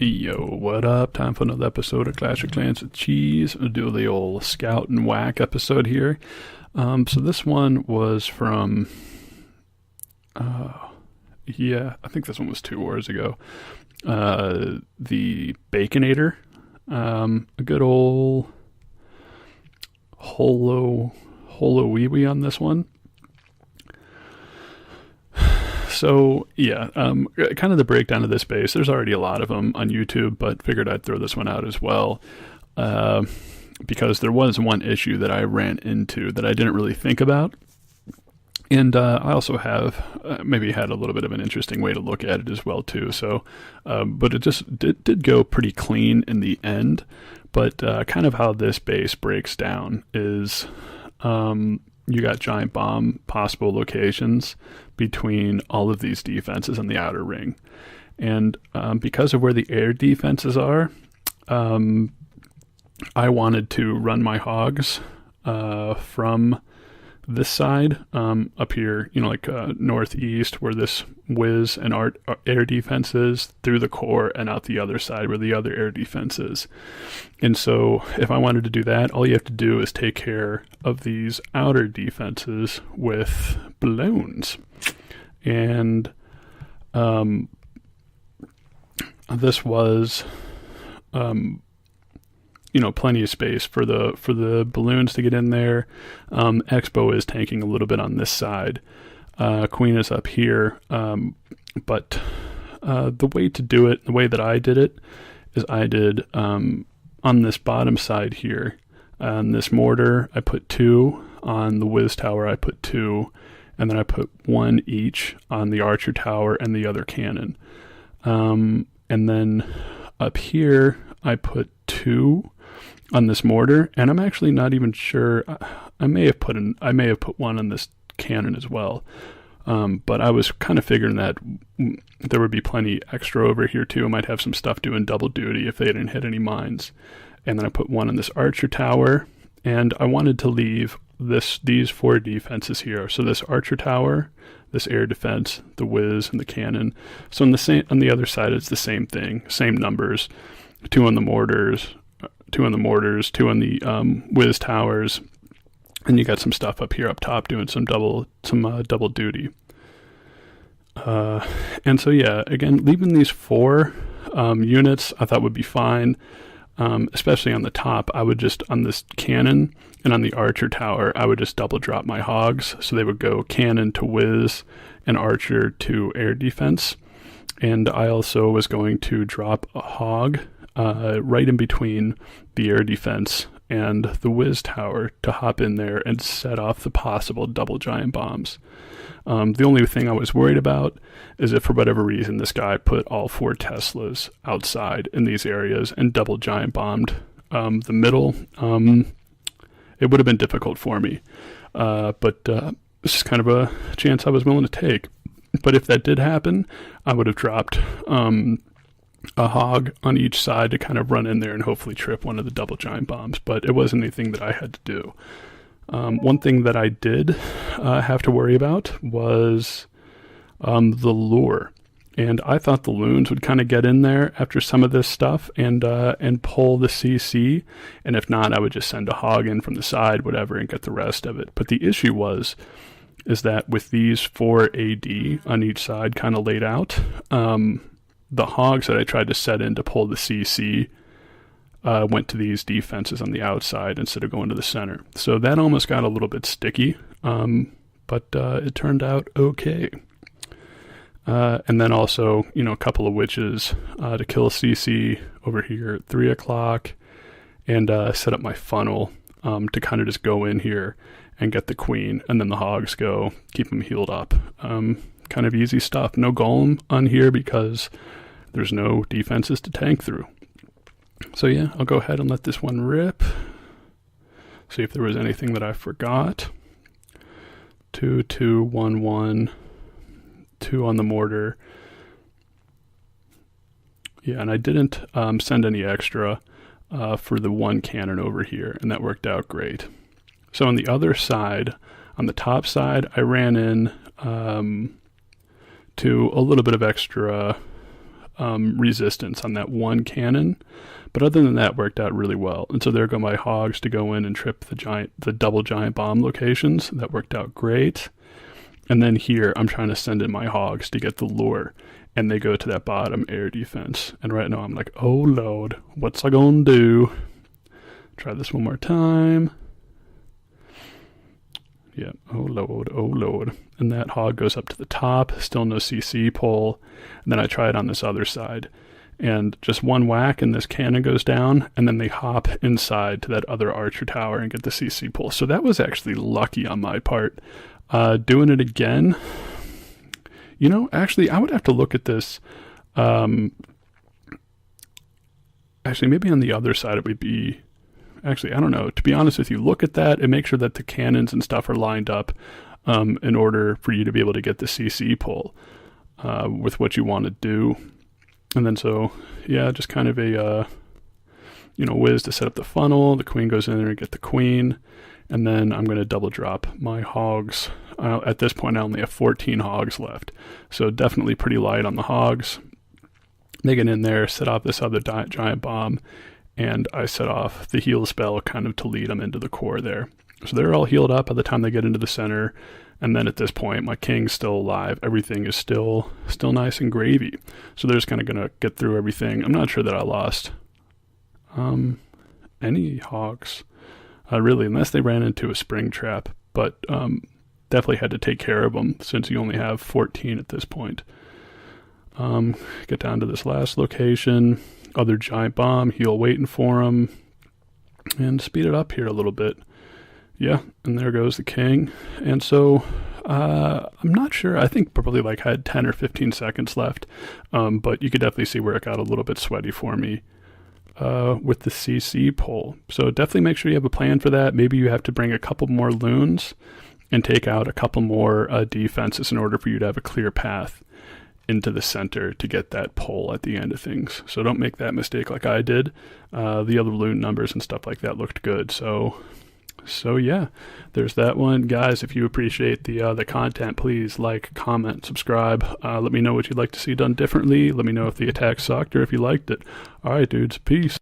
Yo, what up? Time for another episode of Clash of Clans with Cheese. We'll do the old Scout and Whack episode here. So this one was from, I think this one was 2 wars ago. The Baconator. A good old GoHoLoWiWi on this one. So, yeah, kind of the breakdown of this base. There's already a lot of them on YouTube, but figured I'd throw this one out as well. Because there was one issue that I ran into that I didn't really think about. And I also have maybe had a little bit of an interesting way to look at it as well, too. So, but it just did go pretty clean in the end. But kind of how this base breaks down is you got giant bomb possible locations between all of these defenses on the outer ring. And because of where the air defenses are, I wanted to run my hogs from this side up here, like northeast where this whiz and air defense is, through the core and out the other side where the other air defense is. And so if I wanted to do that, all you have to do is take care of these outer defenses with balloons. And this was plenty of space for the balloons to get in there. Expo is tanking a little bit on this side. Queen is up here. But the way to do it, the way that I did it, is I did on this bottom side here, on this mortar, I put 2. On the whiz tower, I put 2. And then I put 1 each on the archer tower and the other cannon. And then up here, I put 2 on this mortar, and I'm actually not even sure. I may have put 1 on this cannon as well. But I was kind of figuring that there would be plenty extra over here too. I might have some stuff doing double duty if they didn't hit any mines. And then I put 1 on this archer tower, and I wanted to leave these 4 defenses here. So this archer tower, this air defense, the whiz, and the cannon. So on the other side, it's the same thing, same numbers. 2 on the mortars, 2 on the whiz towers, and you got some stuff up here up top doing some double duty. And so yeah, again, leaving these 4 units I thought would be fine. Especially on the top, I would just, on this cannon and on the archer tower, I would just double drop my hogs. So they would go cannon to whiz and archer to air defense. And I also was going to drop a hog right in between the air defense and the whiz tower to hop in there and set off the possible double giant bombs. The only thing I was worried about is if for whatever reason this guy put all 4 Teslas outside in these areas and double giant bombed the middle, it would have been difficult for me. But this is kind of a chance I was willing to take. But if that did happen, I would have dropped a hog on each side to kind of run in there and hopefully trip one of the double giant bombs. But it wasn't anything that I had to do. One thing that I did have to worry about was the lure. And I thought the loons would kind of get in there after some of this stuff and pull the CC. And if not, I would just send a hog in from the side, whatever, and get the rest of it. But the issue is that with these 4 AD on each side kind of laid out, the hogs that I tried to set in to pull the CC went to these defenses on the outside instead of going to the center. So that almost got a little bit sticky, but it turned out okay. And then also, a couple of witches to kill CC over here at 3 o'clock, and set up my funnel to kind of just go in here and get the queen, and then the hogs go, keep them healed up. Kind of easy stuff. No golem on here because there's no defenses to tank through. So yeah, I'll go ahead and let this one rip. See if there was anything that I forgot. 2, 2, 1, 1, 2 on the mortar. Yeah, and I didn't send any extra for the 1 cannon over here, and that worked out great. So on the other side, on the top side, I ran in to a little bit of extra resistance on that one cannon. But other than that, worked out really well. And so there go my hogs to go in and trip the double giant bomb locations. That worked out great. And then here, I'm trying to send in my hogs to get the lure. And they go to that bottom air defense. And right now I'm like, oh Lord, what's I gonna do? Try this one more time. Yeah, oh Lord, oh Lord. And that hog goes up to the top, still no CC pull. And then I try it on this other side. And just one whack and this cannon goes down, and then they hop inside to that other archer tower and get the CC pull. So that was actually lucky on my part. Doing it again, you know, actually I would have to look at this. Actually, maybe on the other side it would be, actually, I don't know. To be honest with you, look at that and make sure that the cannons and stuff are lined up in order for you to be able to get the CC pull with what you want to do. And then so, yeah, just kind of a, whiz to set up the funnel. The queen goes in there and get the queen. And then I'm going to double drop my hogs. At this point, I only have 14 hogs left. So definitely pretty light on the hogs. They get in there, set off this other giant bomb. And I set off the heal spell kind of to lead them into the core there. So they're all healed up by the time they get into the center. And then at this point, my king's still alive. Everything is still nice and gravy. So they're just kind of going to get through everything. I'm not sure that I lost any hogs, really, unless they ran into a spring trap. But definitely had to take care of them since you only have 14 at this point. Get down to this last location. Other giant bomb, heal waiting for them. And speed it up here a little bit. Yeah, and there goes the king. And so I'm not sure. I think probably like I had 10 or 15 seconds left. But you could definitely see where it got a little bit sweaty for me with the CC pull. So definitely make sure you have a plan for that. Maybe you have to bring a couple more loons and take out a couple more defenses in order for you to have a clear path into the center to get that pull at the end of things. So don't make that mistake like I did. The other loon numbers and stuff like that looked good. So yeah, there's that one. Guys, if you appreciate the content, please like, comment, subscribe. Let me know what you'd like to see done differently. Let me know if the attack sucked or if you liked it. All right, dudes, peace.